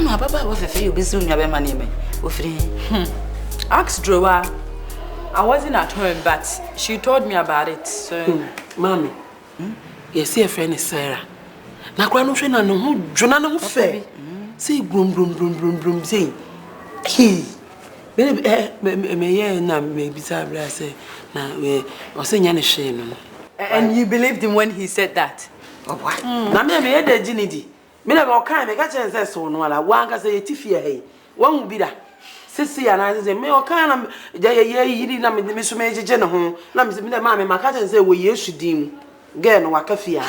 no papa wo fefe you be soon you be money me. Wo free. Ask Drowa. I wasn't at home, but she told me about it. So, Mommy. Yes, see a friend is Sarah. Na kwa no hwe na no ho dwona no ho fe. See brum say. Hey. Me na me bisa bra say na we o say nya ne hwe no. And you believed him when he said that? Oh what? Na me da ginidi. Me na go kan me ka chen say so no ala wa nka say yetifie hey. Wa hu bi da. Sisi ya na say me o kan na ye yiri na me so me jeje ne ho. Na me na ma me maka chen say wo Yesu dim. Girl no waka fia.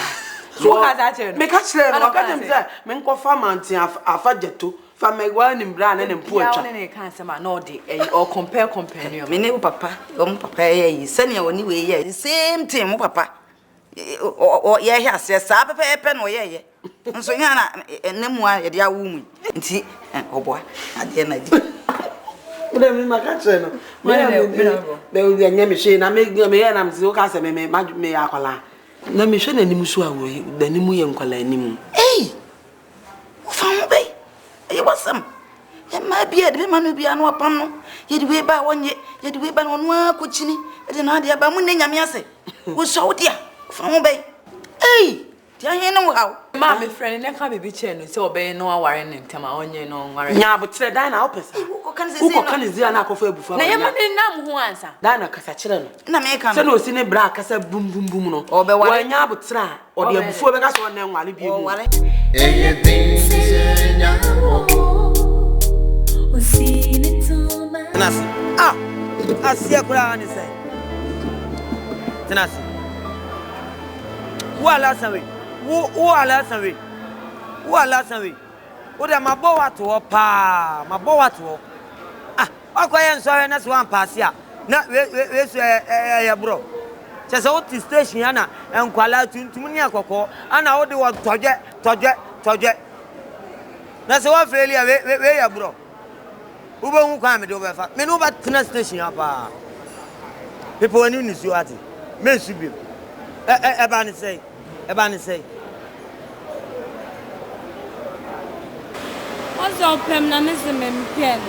So has that you? Me ka chere no ka dem say me nko fa mantin afa jeto fa me wa ni mbra na ne mpo atwa. Ya ne kan say ma no de or compare companion. Me ne wo papa ye sane ya woni we ye same thing wo papa. O ye hia se sa pepe no ye. Nso nya na enemu a ye de awu mu. Nti oboa ade na di. Ule mi maka chere no. Me o de nya me hwe na me ye na me se o ka se me akwala. Na me hwe na nimu so awo da nimu ye nkwala nimu. Hey. Wo fa mo be. E wasam. E ma bia de ma no bia no apam no. Ye de we ba wonye, ye de we ba no no akochini. E de na de ba mu ne nyame ase. Wo so dia. Fa mo be. Hey. Dia he no how. Ma me friend ne ka be che no say obey no aware ne ntama onye no nware. Nya abotre dan na opesa. Wo kan se Wo ko kan zia na akofa ebufa. Na ye ma ne nam ho ansa. Dan na kasa chere no. Na me ka Se no osi ne bra kasa bum no. Wa nya abotre a o de ebufu be ka so na nwale bi mu. Eye din se nyawo. Osine tuma. Tenasi. Asia kura ni sai. Tenasi. Wala sawe. Wala sawe. Wala sawe. Oda mabo watu pa, mabo watu. Akwa nso na so ampase a. Na we so ya bro. Chese wo ti station ya na enkwala tuntum ni akoko. Ana wo de wo toje. Na se wo feli ya we ya bro. Ubo hu kwa me de obefa. Me no ba tena station ya pa. People when you ni so ati. Me su bi. Eba ni say. What's up, Pem? Na miss me pen.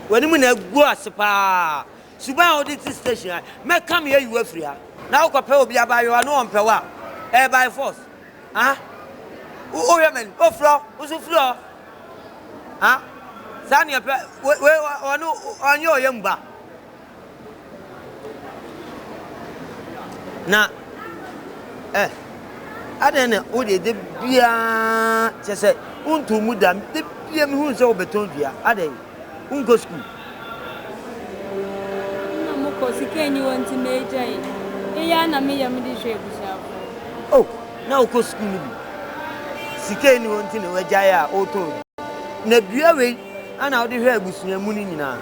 When you na go aspa. Suba o di station. Me come here you free ha. Na ko pe obi aba yo no on pe wa. By force. O ya men. O floor. O so floor. Sani pe we onu onyo yemba. Na adene o de bia chese untu mudam de bia mi hu se obeton dua aden ungo school Na mo ko sikenyi wonti mejai. Eya na me yam di hwe bushafo. oh na o ko school bi sikeni wonti ne wajai a o to na dua we ana o de hwe abusunya mu ni nyina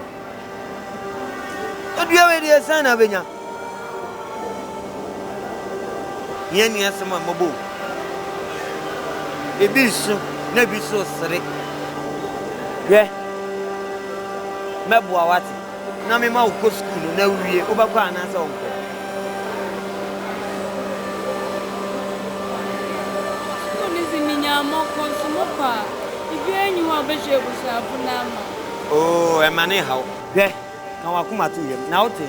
dua we de sana benya yen yasema mabo ebisu na bisu sere ye mebo awati na me ma uko school na wiye obakwa anasa onko Onisi minya mo konsumo pa. Ibi enyi wa be hwe bushafo na ma. oh emane hawo ye na wakuma tu yem na ote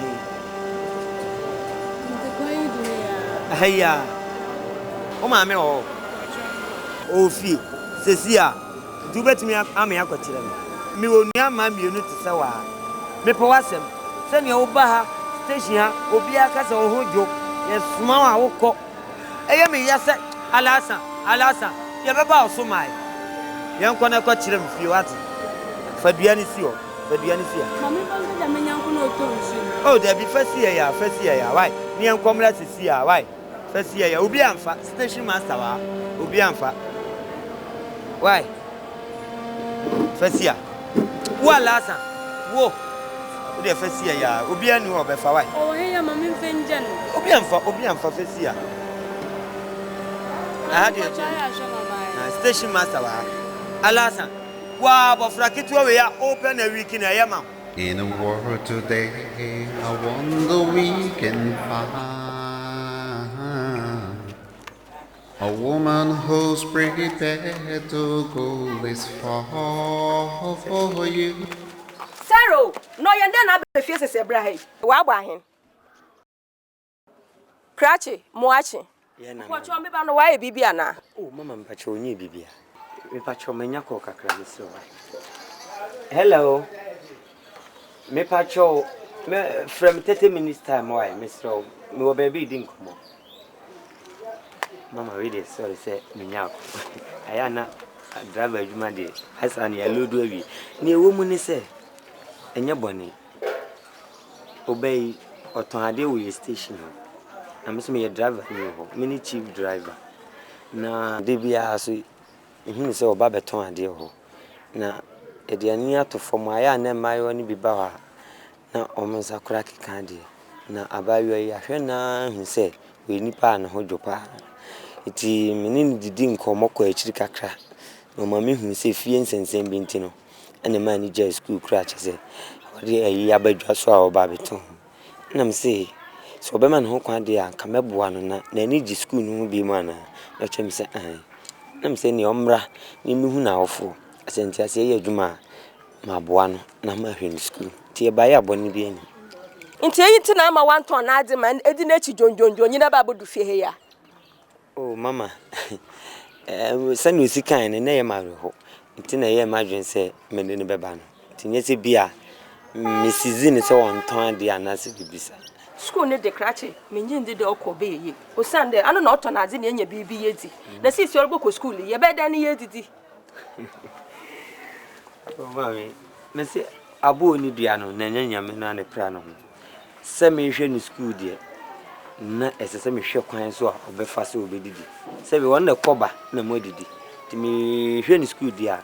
Haya. O ma me o. O fi. Sesia. Du betimi ame akotire me. Me onua ma mienu te se wa. Me pe wasem. Se ne wo ba ha station ha obi aka se wo hojo. Ye suma wa wo ko. Eye me yase alasa. Ye be ba o so mai. Ye nko na ko kire me fi wati. Fadua ni si o. Mami banzo da menyanko no to nsu. Oh, there be first year ya. Why? Ni enkomra sisi ya. Why? First year ya. Obi amfa station master wa. Obi amfa. Why? First year. Wala san. Wo. Obi first year ya. Obi ani wo be fa why? Oh, hey, mami mfenja no. Obi amfa first year. Aha de. Na station master wa. Alasan. Wa bofra kitwa we ya open a week in a yama. In a world today, I wonder we can find A woman who's prepared to go this far for you. Saro, no yanda na be fie sese bra hai. Wa gba hen. Krachi, moachi. Ye na. Ko cho me ba no wa e bibia na. Oh, mama mpacho onye bibia. Me pacho menya ko kakra me so. Hello. Me pacho me from 30 minutes time why Mr. Me wo baby din komo. Mama really sorry say menya ko. Ayana driver adwuma de Asante ya lodo awi. Ne ewo mu ni say enye boni. Obey oton ade wo station ho. I'm a driver, mini chief driver. Na debia so ehun se oba beton ade ho. Na ediani ato fom aya na mayo ni biba ha. Na omensa kura keka ade. Na abayo yi ahwe na hu se we nipa na ho dwopa. Iti mini didi nkomo kwa akiri kakra. No mama hu se fie nsensem bi ntino. Ene ma ni ja school kura chese. Ode ayi abadwa so a oba beton. Na mse so be man ho kwan de anka meboa no na ani gi school no bi mu ana na chem se an na mse ni omra ni mi hu na ofo asante ase ye adwuma ma boa no na ma hwe ni school tie ba ya boni bi ani Nti eyi ti na ma wan ton na ade man edi na chi jonjonjo nyina ba bodu fie he ya. Oh mama se no sikan ne na ye ma ho nti na ye ma dwen se me ne be ba no nti nye se bia me season se won ton de anase bibisa School ne de krache menji ndi de okobe ye osande ano na oto na ade na enya bibi yedi na sisi orbo ko school ye be da ne yedidi oh mami me se abo ni dua no na nya me na ne pra no ho se me hwe ni school de na ese me hwe kwan so a obefa se obedidi se be won na koba na mo didi ti me hwe ni school de a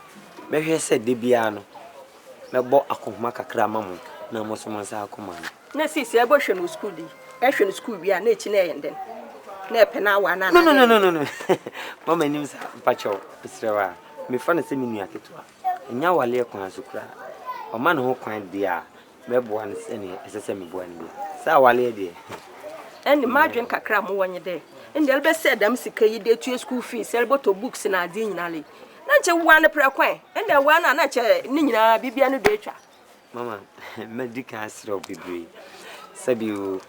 me hwe se de bia no me bo akoma kakra mamu na mo so mo sa akoma no na sisi ebo hwe no school di hwe no school bia na echi na yenden na epena wa na no mama nim sa pacho isrewa me fa na se minu aketua nya wale kwan so kra o ma no ho kwan dia me bo an se ne esese me bo an dia sa wale dia eni madwen kakra mo wonye de ndel be se dam sika yi de tu school fees elboto books na ade nyina le na che wa ne pra kwan ndel wa na che ni nyina bibia no de twa mama medical asro bibri sabi o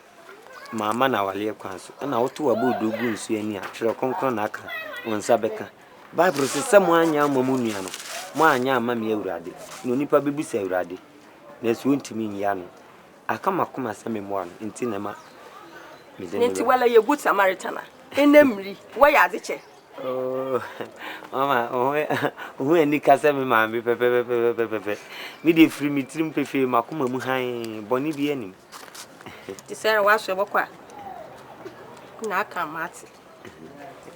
mama na wale kwan so na woto wabodo gu nsu ani a twere konkon na aka wonsa beka bible se samo anya amamu nua no mo anya amame awurade no nipa bebusa awurade na so ntimi nya no aka makoma same mo ano nti na ma nti wala ye good samaritana enemri wo ya adeche oh mama oh eni kasa me ma me pepe mi de free mi trim pefe makoma mu han boni bi anim ti sere wa so bokwa na aka mate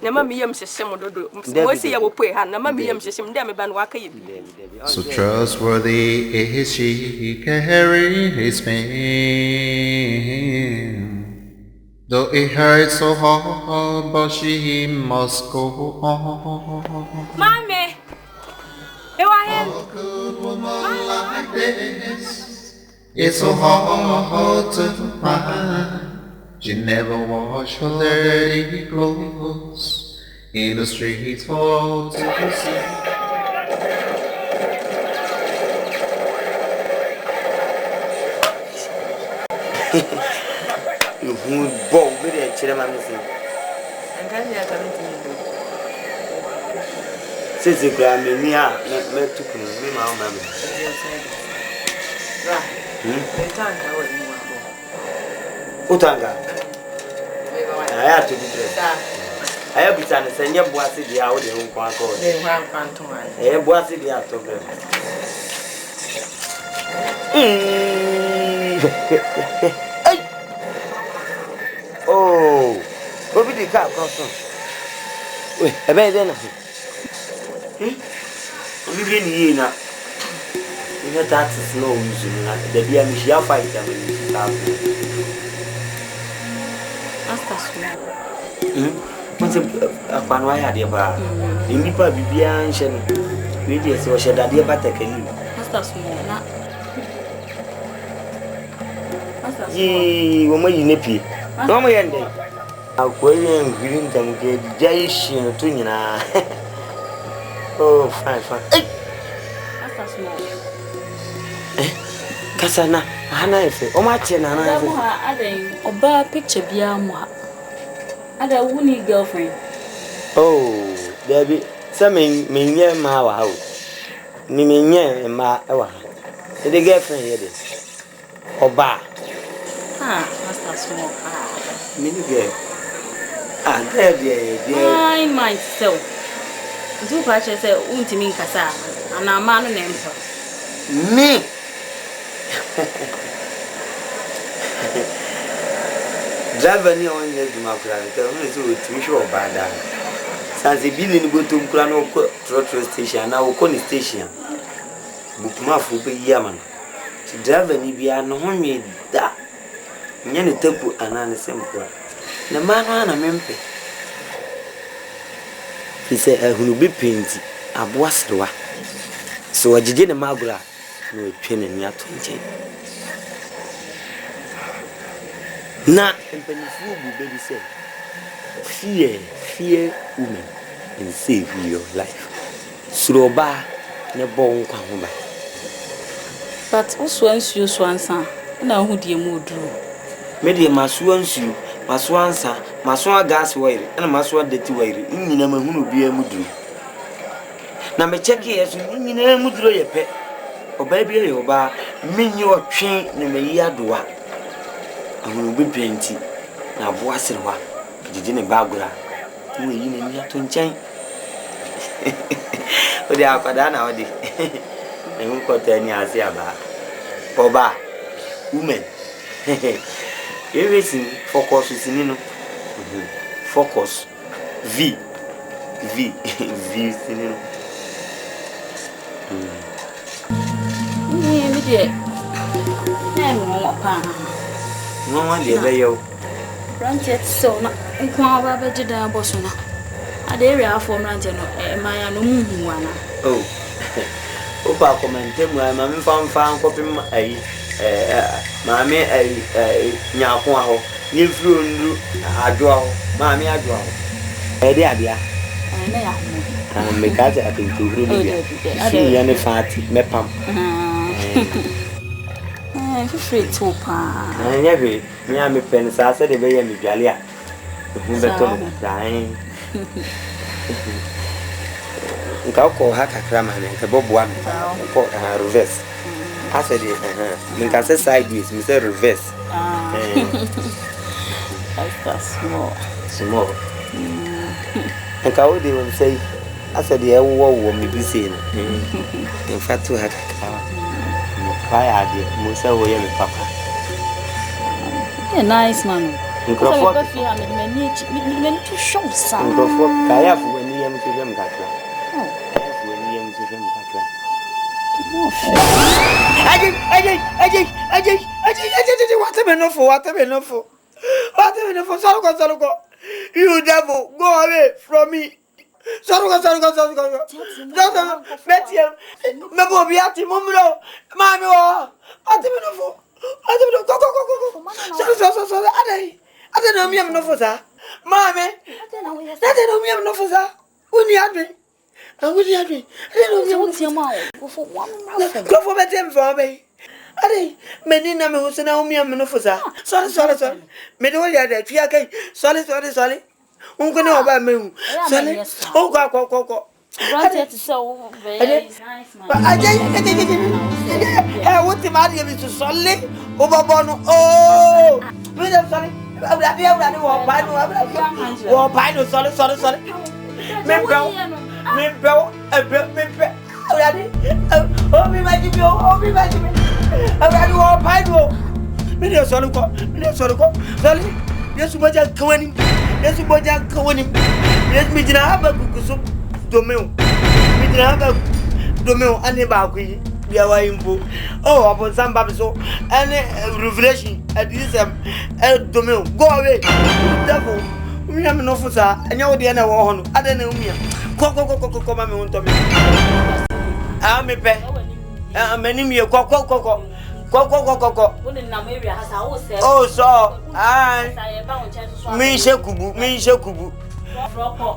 na ma mi yam hyehye dodo mo si ya bopue ha na ma mi yam hyehye ndem ba no aka ye bi So trustworthy is she, carrying his pain. Though it hurts so hard, but she must go on. Mommy! You are here? A good woman like this, it's so hard to find. She never wash her dirty clothes in the streets for all to see. who bow with a children. And can you come to me? Says the Grammy, me took me, my mamma. Utanga. I have to be dressed. I have been trying to send your bossy the out in one call. They have phantom. I have bossy the out of them. Oh, what did the car cross on? Wait, a bed then. We didn't hear now. You know that is no reason. The dear Michelle fight them when you start. Master Small. What's a panway idea bar? In Nipa Bibian Shen, really, so should I dear but I can leave. Master Small. Master Small. 我们一年比，我们一年。Akoye green tam ke jai shi to nyina. Oh, fine. That's small. Kasana, hana efe. O ma che na na. Oba picture bia mo ha. Ada wuni girlfriend. Oh, baby, some menye ma wa ho. Ni menye ma e wa. The girlfriend here this. Oba. That's small. Mini girl. Girl there. I myself. Do patch say untimi nkasa. Ana ma no na empo. Me. Driver ni on ye duma kura nka me so otimi hwe obada. Sanse bili ni botom kura no ko trotro station na wo ko ni station. Bukuma fu be yaman. Ti driver ni bia no ho nwe da. Nya ne tapu anane sempo. Na manu na mempe. He said hunu be penti aboasrewa. So wajije ne magura no twene ni ato nchen. Na empenifu bu baby say fear women and save your life. Suroba ne bon kwa ho ba. But also ansu so ansa na hu die mu oduru. Me de maso ansu maso ansa maso gas wire na maso dirty wire nyina mahunu bia mu duru. Na me check yeso nyina mu duru ye pe. Oba bia ye oba menyi otwe ne meyi adoa. Ahunu bi penti na aboasrewa jiji ne bagura. Wo yi ne ni ato nchen. Odi akwada na odi. Ehun kota ni ase aba. Oba women. Everything focus is in no. Focus V sinino. Me dey. Na mo pa. No one dey be yo. Branches so na nkwa ba be jida boso na. Ade area for branch no maya no muhu ana. Oh. Opa comment mu ma me fa nkopim ayi maame nyaako aho ni fru ndu adwo aho maame adwo aho de abia na ya ho me ka ta atintu huru ni bia si ya ne fati mepam free to pa anya be me a me pen sa se de be ya me dwale a hu beto me dai nka ko ha kakra ma me nka boboa me ko reverse I said it, me can say sideways, me say reverse. That's small. And how they will say, I said the war me be seen. In fact, to have why are they? Musa way me papa. A nice man. Microphone. Me to show some. Microphone. Kaya fu when you am to them kakra. When you am to them kakra. What? Saruko. You devil, go away from me. Saruko. Betty, Mabo Biati Mumro, Mammy, go. I don't know me, I'm no for that. Mammy, I don't know me, I'm no for that. When you had me. I would have been. I don't know your mouth. Go for my temper for me. Ade, menina me who na umi am no for that. Sorry. Me do ya de twi akai. Sorry. Unko na oba me. Sorry. Oh go. Granted so very nice man. What the matter is to solid over bono. Oh, me sorry. I sorry. Me bro. Oh, me magic. I will pine. Me sorry. Sorry. Yes, what I'm going. Yes, what I'm going. Yes, me didn't have a good domain. Me didn't have a domain and about we are in book. Oh, upon some baby so and revelation at this domain. Go away, devil. We am no for that. And you the one. I don't know me. Go, come on to me. I'm a pet. I'm a name. Go. Koko. Oh, so. Me kubu.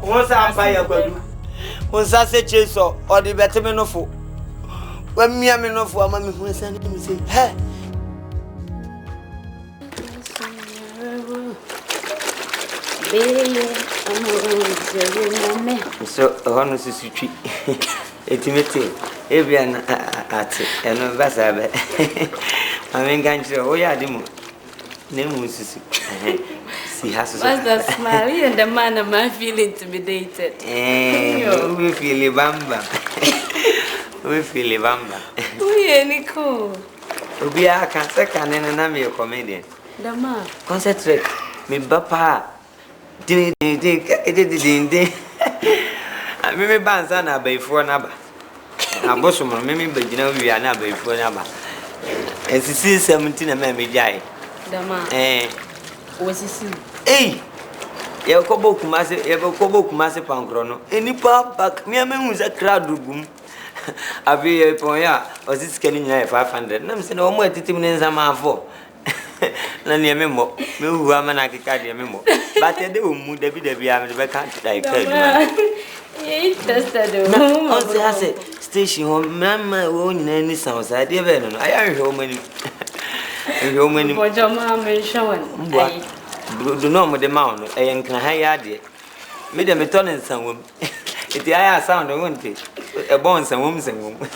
Once I'm by a good. Once I say cheso or the better of when me am enough for mammy who is sending me say, hey. So, honest is retreat. Intimate, Avian at and no Basabe. I mean, can't you? Oh, yeah, Demo. Name was see, has that smile and the man of my feel intimidated. We feel bamba. We feel bamba. We any cool. We are can second and I'm your comedian. The man. Concentrate. Me papa. Ding. I remember Banzana by four number. I boss from remember, you know, we are now by four number. And she sees 17 and maybe jai. The man. Was he? Hey! You kobo kumase pankrono. Any pop back, me was a crowd room. I be a poya, was it scanning 500? I'm saying, no more 30 minutes a month for. None your memo, me who am an academy memo. But I do mood the video, I can't like interested. Also, I say, station home, mamma, own any sounds. I didn't know. I am home many. What your mom is showing. Do not with the mount, I can hire it. Made a meton and some woman. If the eye sound, I want it. A bones and women's and woman.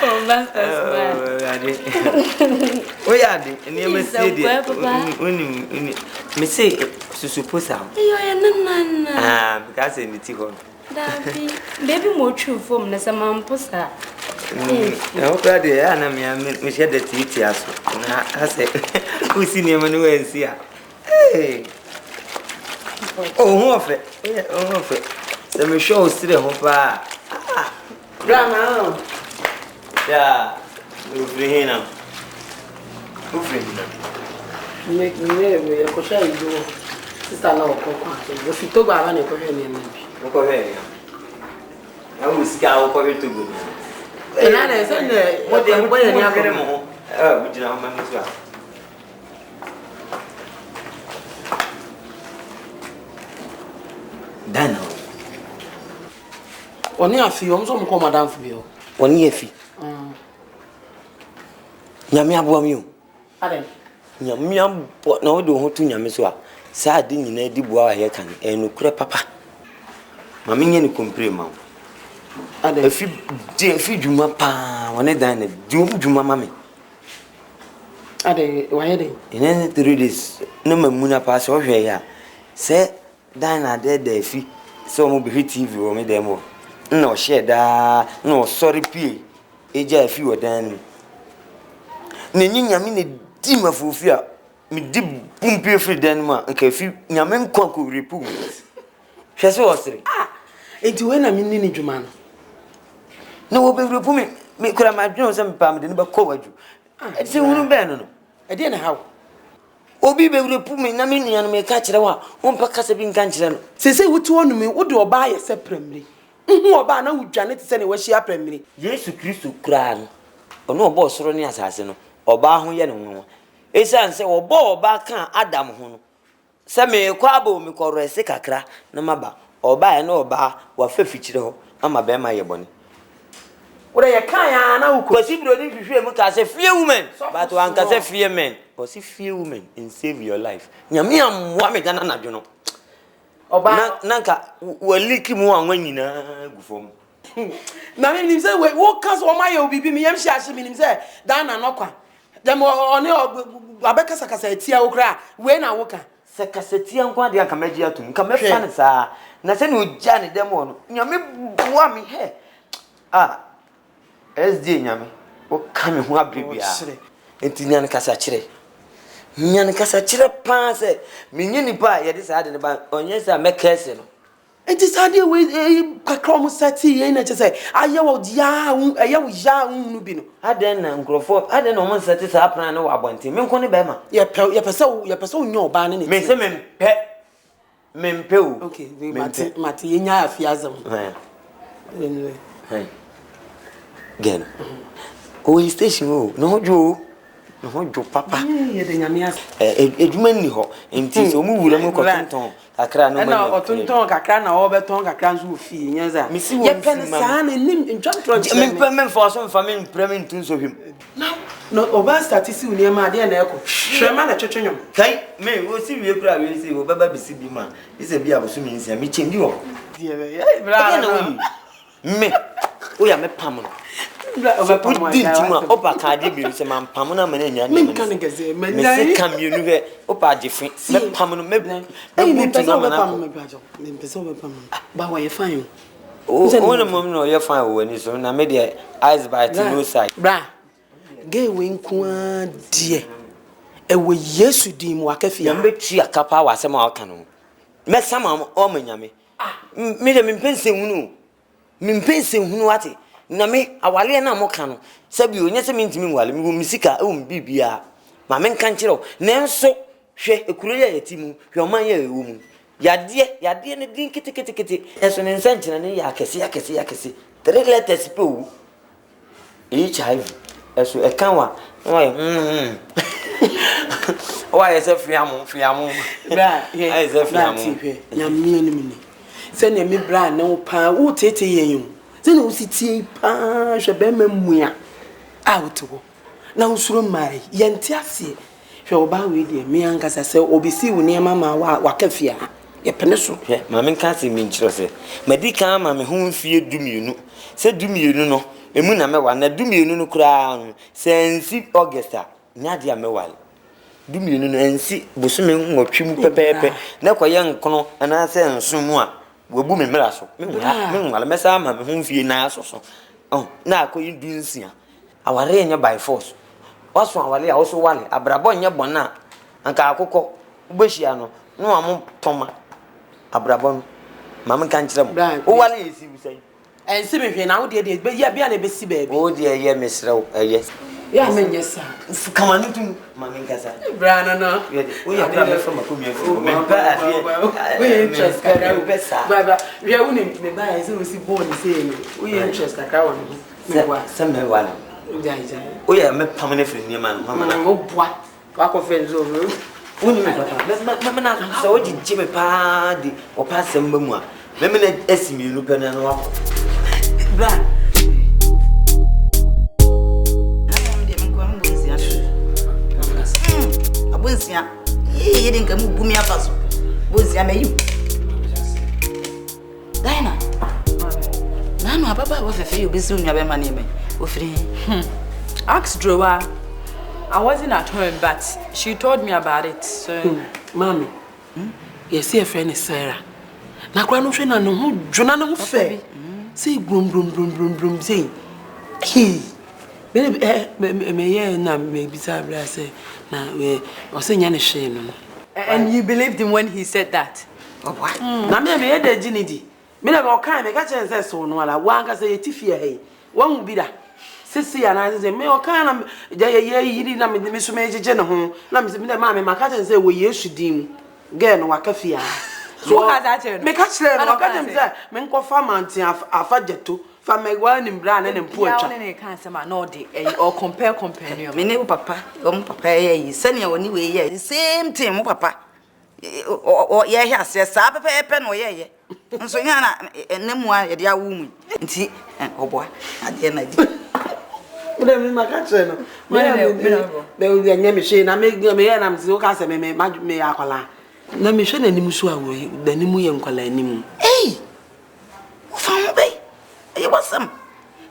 Oh, master. We are the never said when me say to suppose how. You are because in the tigon. Baby, more true from the Saman Posa. No, Daddy, I share the tea. I said, who seen him and see her? Hey, oh, off it. So, me show still home. Grandma. Yeah, you bring him. Who bring him? Make me very, I could share you. Sister, no, if you talk about any coherent, I will scout for you to go. And I said, what they are wearing, which is our members. Dano. One year fee, I'm some come down for you. 1 year fee. Yamia Bomu. Yamia, what no do to Yamiswa. Sad in a deep boy, I can, and no crap, papa. Mammy, any comprima. If you feed you, papa, when I dine it, Juma mammy. Are they why? In any 3 days, no Muna pass over here. Say, dine a dead day fee, so will be TV or me demo. No, share that, no, sorry, P. A few of them. Nini, I mean, a dimmer for fear. Me dip boom pay free Denmark, and if you Yamen conquer repose. She says, It's when I'm in Nini Juman. No, be repuming. Me could imagine some pam didn't cover you. It's a woman banner. I didn't how. Obi be repuming, I mean, and may catch the one. One package being cancer. Say, what you want me, what do I buy a separately? Who about now with Janet sending what she happened me? Yes, to Christo cran. Or no boss running assassin, or Bahu Yan. It's answer or ball back Adam Hono. Some may quabble me call a secacra, no maba, or buy no bar, or fefichero, I'm a bear my bonny. What are you kind of because if you don't fear me, I say few women, but one can say fear men, or see few women and save your life. Yamiam, Wamegana, you know. Or Nanka will lick him when you know. Now, when say, what cause or my baby, me, I'm shashing him, say, Dana Noka. The more on your Rebecca Sacasetia Okra, when I walk. Sacasetia and Quadia Camedia to come fan, sir. Nothing with Janet Demon. Yami, Wami, hey. Ah, SD Yami, what coming who are baby? It's Yan Casachre. Yan Casachre pass it. Minion pie, I decided about on yes, I make castle. It is hardly with a cromosati, and I just say, I yelled ya, I yelled ya, Nubino. I didn't grow I don't know, set it up and I know about him. Menconi Bema. Your person, your banning. May some pet Mempo. Okay, Matina Fiasm. Anyway, again. Oh, station oh, no Joe. No Joe papa. Ye de nyame Edwuma ni ho. Enti so mu wura mu kotonton. Kakra no ma. Na otonton kakra na obɛton kakra nso ofie nyaza. Ye pene saa na nim ntwantro. Me for so fa me mpram ntun so hwem. No oba statisi uni ma de na ekɔ. Hwema na twetwenwom. Kai me wo si wie kura we si wo baba bisi bi ma. Ise bi aboso mi nsia me chendi ho. Die bra. Me o ya me pam no. Udi ntima opa kaade bi se man pam na mena nya me kan ngeze me se kam you no he opa ajefe me pam no me butu na mana me bajo me pese o pam ba wa ye fan o na mom no ye fan o ani so na me de eyes bite no side bra ge we nko die e wo Yesu di mu akafi ya me tui akapa wa asem a aka no me sama o manyame me de me pense hunu me pense hunu ate na me awale na mo ka no sabi onye se mintimi nwale me misika e wo bibia ma me nka nkire na nso hwe ekuro ya yatimu hwe oman ya ewo mu yade ne din kete eso ne nsa nkire ne ya akese 3 letters pe wo HIV eso e kan wa wa ye se fiamu bra ye se fiamu nyamie ni mini se ne mi bra na wo pa wo tete yen zena usitie pa hwe be mamua out wo na usuro mare yenti ase hwe oba we de me ankasa se obisi wo ne mama wa kafia ye pene so hwe ma me nka se me nchiro se madika ma me ho mfie dumienu se dumienu no emu na me wa na dumienu no kura sensi augusta nya dia me wale dumienu no ensi bosume nwotwim pepepe na kwaye nkono ana se nsomu a wobu me mra so me nwala mesa ma me ho fie na asoso na akoyi dunsia aware nya by force waso awale a woso wale abrabo nya bona anka akokɔ ubehia no no am toma abrabo no mam kan kire mo o wale esi busai ense me hwe na wo de be ya bia na be si baabi o de ye mesrew yes ya menye sa kama nitum mam nkasa bra no o ya bra me from akomia me ba we interest kakra wo besa baba we uni me ba ya se o si born say no we interest kakra wo me wa se me wale o ya me pam ne firi niam an mama na mo boa wa ko fe nzo uni me papa me na so o jije me pa di o pa sem ba mu a me na esimi nu pe na no wa bra abunsia ye de nkamu bumi afaso bonsia me yu Daina nanu ababa wo fefe you bisi unwa be ma ne me ofiri Ask Drowa. I wasn't at home, but she told me about it. So, Mommy, yes, your friend is Sarah. Na kwa no hwe na no ho dwona no ho fe. Say brum say. Hey. Me ye na me bisa bra say na we o say nya ne hwe no. And you believed him when he said that? oh what Na me ye da ginidi. Me na o kan me ka chen say so no ala wa anga say tifie hey. Wa hu bi da. Sisi ya na say me o kan na ye yiri na me so me jeje ne ho. Na me ma me ka chen say we Yesu dim. Girl no wa kafia. So has that me catch them no catch them say me nko fa mountain afa jeto fa me wa ni bra na ne mpo atwa ya ne kan say ma no de or compare companion me ne papa ye se ne woni we ye same thing mo papa o ye hia se sa pepe no ye nso nya na nemu a ye de awu mu nti oboa ade na di ule me ma catch no me o ya nya me she na me ye na me se o ka se me akola na me hwe na nimu so awo da nimu ye nkwala nimu eh ufam be e wasam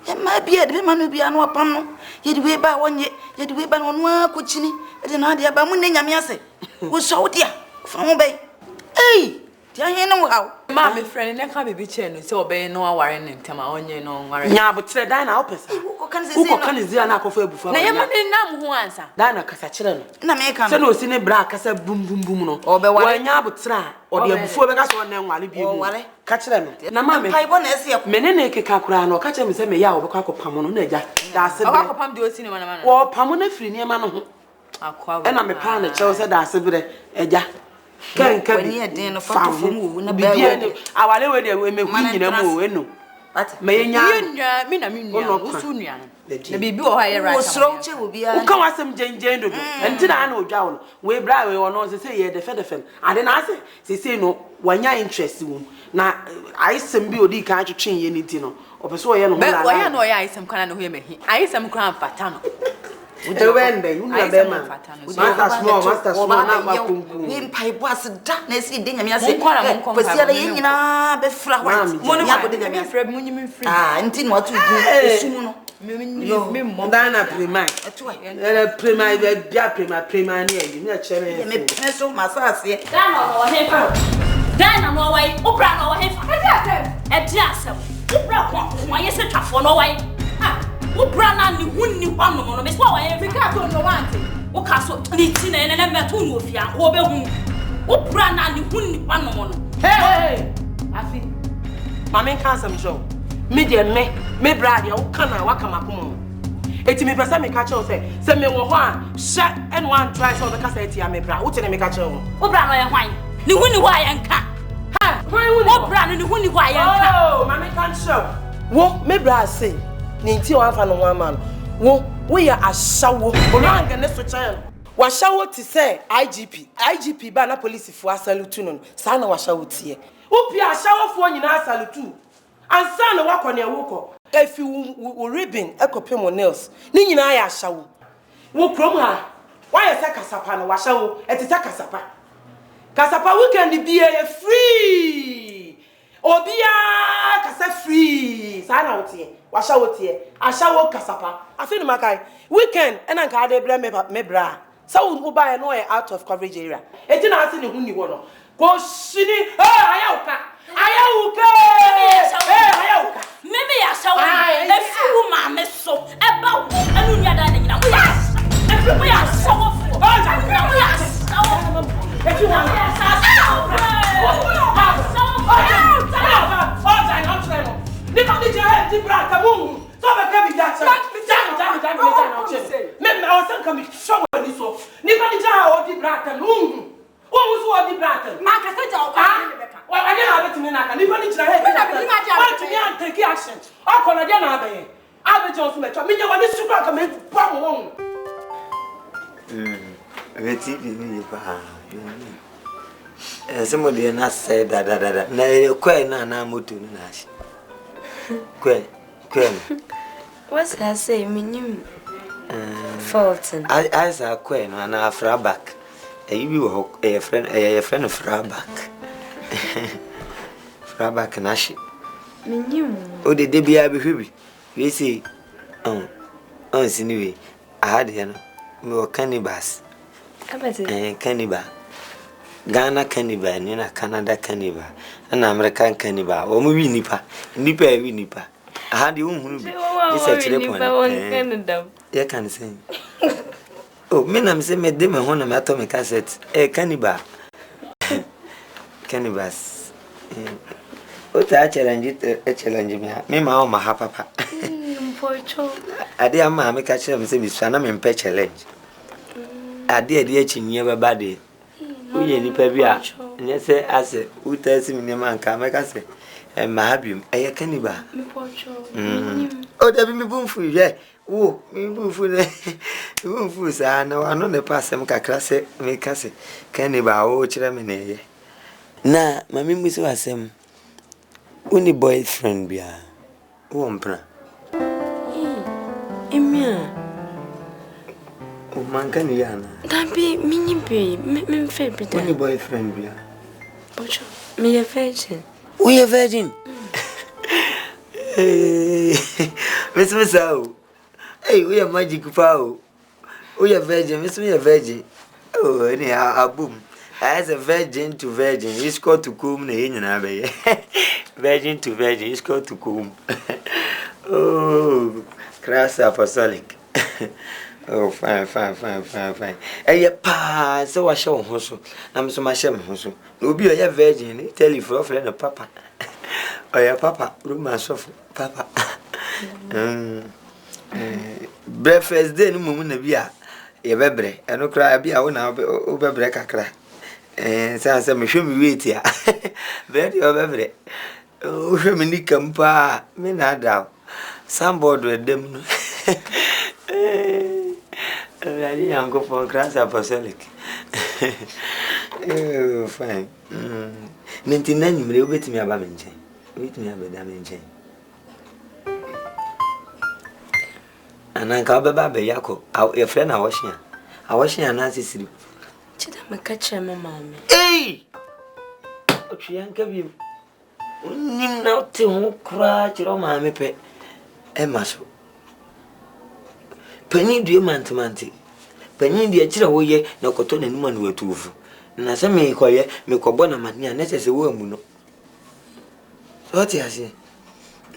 e ma bia de ma no bia no apam no ye de we ba wonye ye de we ba no akochini e de na de ba mu ne nyame ase wo so dia ufam be eh ti ahe no how ma me friend ne ka baby chair no say obey no aware ne ntama onye no ware nya botre dan na opesa uko kan zi na akofa ebufa na ye ma ne nam ho ansa dan na kasa kire no na me kan se no si ne bra kasa bum no wa nya botre o de ebufa be kasa on na nwale bi mu ka kire no na ma me pai bo na ese me ne keka kura no ka kire me se me ya obekwa akopam no na eja da se be akopam de osi ne mana wo pam na firi ne ma no ho akwa e na me pa na kire se da se be eja kan ka ni e den no fa to fo mu na ba awale we de we me hu nyina mu we no What? Me nya me na me nua. Usu nua no. Na bibi wo ha ye right. Wo sro che wo bia. Wo kan wasem jenjen dodo. Enti na na odwa wo no. We bra we wo no say ye de fem. Ade na ase say no wanya interest wo. Na aisem bi odi kan twetwen ye ni ti no. Opeso ye no ho la. Wo ya no ya aisem kana no ho ye mehi. Aisem kran fata no. Wende, you know them. Master small, na makungu. We mpai boss da na si de nyame ase. Kwasi ala ye nyina be fra white. Mo ya ko de nyame fra mu nyimi free. Ah, nti no atu gu esum no. Me mo. Dana prima. Prima be bia prima ni e ni a chere. Me peso masase. Dana no he fa. Dana no wai. Obra no he fa. E dia asem. Obra ko ye se twafo no wai. Obra na ni hunni kwano no be so wa ye fika to no wante. Wo ka so ni ti na na meto no ofia. Wo be hu. Obra na ni hunni kwano no. Hey. Afi. Mama kan sam show. Me de me bra de wo kana wa kama komo. Eti me pesa me ka che o se me wo ho a sha en one try so be ka say ti me bra. Wo te ne me ka che wo. Obra no ye hwan. Ni hunni wa ye nka. Ha, hwan hunni. Obra no ni hunni wa ye nka. Oh, mama kan show. Wo me bra say Ninti wa fa no one man. Wo ya ashawo. Olanga ne so chan. Wa shawo ti say IGP ba na police fo asalutu no. Sa na wa shawo tie. Wo pi ashawo fo nyina asalutu. Ansa na wa kone wo ko. Efi wo ribbon ekopem mo nails. Ni nyina ya ashawo. Wo krom ha. Wa ya se kasapa na wa shawo. Etita kasapa. Kasapa weekend bi e free. Obia kasa free. Sa na wo tie. Washa wotie asha wo kasapa afini makai weekend ena nka ade bra me bra sa wo buy no out of coverage area eti na ase ne hu ni wo no ko shini ayauka meme ya shawo efi wo ma me so eba wo anu nya da na nyina wo ya efi wo ya shawo fo wo ya shawo efi wo ya Nipa ni je di bra ka mu so be ka bi da cha jam me o san ka mi show ni so nipa ni je o di bra ka mu o mu so o di bra ka ma ka se ja o ka ni be ka wa ade na be timi na ka nipa ni jira he wa timi an take action o ko na de na be abe jo so me twa me je wa ni su ka me pa mo Veti ni pa. Some de na say da na kwai na moto na shi. Kwai. What's that say? Minim. Fulton. I say kwai no na afra back. You be wo a friend afra back. Afra back na shi. Minim. O de bia be hwi. We say siniwe. I had you know. Me cannibals. Cannibal. Ghana cannibal, ni na Canada cannibal, na American cannibal. O mu wi nipa wi nipa. Aha de unhunu bi. This a chile point. Ya kan say. Oh, me na me say me de me ho na me ato me cassette. Cannibal. Cannibals. O ta challenge me ma o ma ha papa. Pocho. Ade ama me ka chele me say me sua na me mpe challenge. Ade achinye baba de. Uye nipa bi a nye se ase utasi minema nka meka se mahabim eye kaniba o da bi mi bumfu ye wo mi bumfu ne bumfu sa na wano ne pasem kakra se meka se kaniba o kire me ne ye na mami musi wasem uni boyfriend bia wo mpra Emia o manka ni yana Dambi mini be me fe be uni boyfriend bia Pocho me a virgin we a virgin Miss Sao. Hey, we are magic power. We are virgin, Miss me a virgin. Oh, anyhow, a boom. As a virgin to virgin, it's called to come in virgin to virgin, it's called to come. Oh, crass apostolic. Oh, fine. Hey, pa, so I show hustle. I'm so much hustle. No be a virgin, tell you for a friend of papa. Oh, yeah, papa, room myself, papa. Breakfast day, no moon, a beer. A bebre, and no cry, be out now, over break a cry. And some show me wait here. Very over. Oh, me kampa. Me na da. Somebody with them. Really, I'm going for grass apostolic. Oh, fine. 99 you wait me about me. Wait me about damage. And I can't be baby Yako. Your friend, I was here and I see. Chida me catch my mama. Hey! What you ain't give you? Nim now to who cry, your mammy pet. Emma. Penny do man to manty. Penny the chira way, no cotton and woman were two. Na se me koye me kobona mania na chese wo amu no so ti ase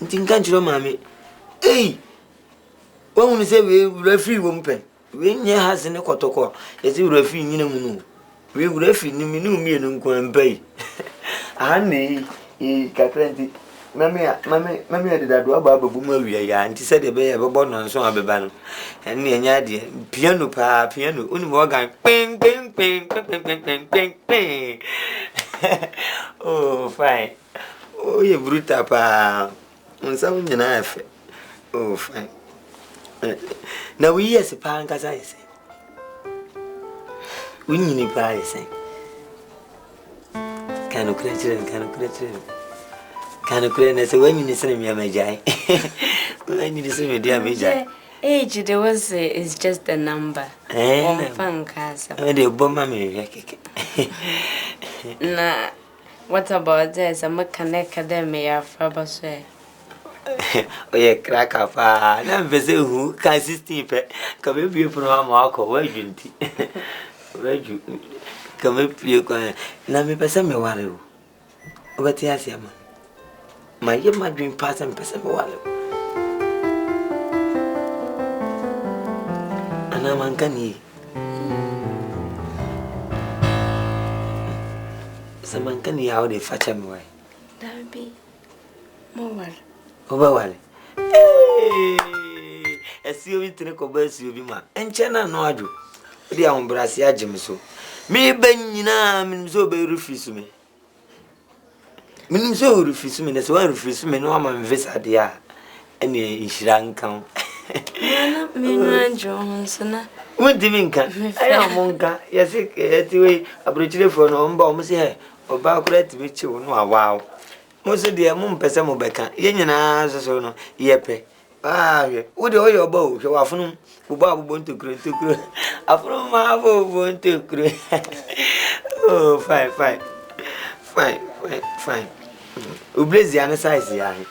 nti nkan chiro mame eh won ni se we referee wo mpe we nye hase ne kotoko yesi referee nyina mu no we referee ni minu mi no nkwan mpai ane kakrenti mame de dadu aba babu mu awia ya nti se de be ye bebo no nso abeba no ene enya de piano oni mo gan ping ping ping ping ping ping ping. Oh fine. Oh ye bruta pa nsa nyina afa. Oh fine. Na we yes pa nkasa yese unyini pa yese kanu krechire Can you say when you say me a majai? When you say me dear majai? Age there was is just a number. Fun casa. The bomber me. Nah, what about this? I'm a connect academy of Faberse. Oh, yeah, crack up. I'm busy who can see come be from Marco. Where you where you come up you can. Now me pass me one. What is your man? My year my dream pass and pass me one. And I'm uncanny. Some uncanny how they fetch me away. That would be more. Overwhelming. Hey, I see you to recover you, Bima. And China no ado. They are on Brasia Jim so. Me Benina means so very refuse me. Means so refuse me, that's why refuse me no man visit there. Any shrank count. Me Johnson. What do you mean? I am Monka. Yes, anyway, a bridge for no bomb here. Or back to be chill. No, wow. Most of the moon pesamo becca. Yenna, so no, yepe. Ah, would your bow, you are from who Bob want to create to create. A from Marvel want to create. Oh, fine. Ubless the other size, young.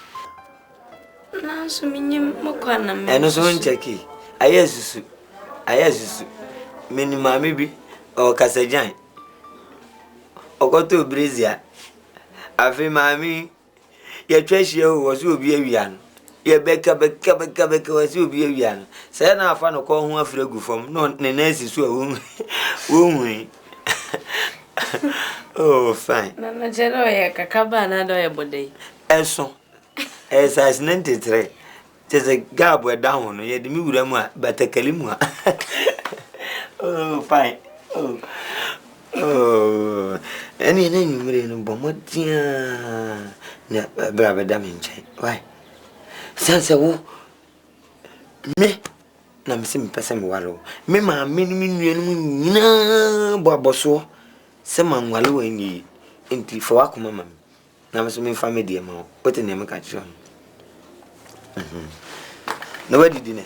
Now, so many Mokana And also in Checky. I yes, minima maybe or Cassajan. Or go to Brazia. I feel, mammy, your treasure was you be a young. Your becca was you be a young. Say, I found a call who have to go from no Nancy so womb. Oh, fine. Nana Genoa, Cacabana, body. Eso, as I 93. 'Tis a gab were down, yet the Murama, but a Kalimua. Oh, fine. Oh, any name in Bomotia. Brava damage. Why? Sansa wo me na me sim pese me walo me ma me nuanu nyina boaboso se ma nwale wani enti fo akoma mam na me so me family de ma what na me ka chiro no wadi di ne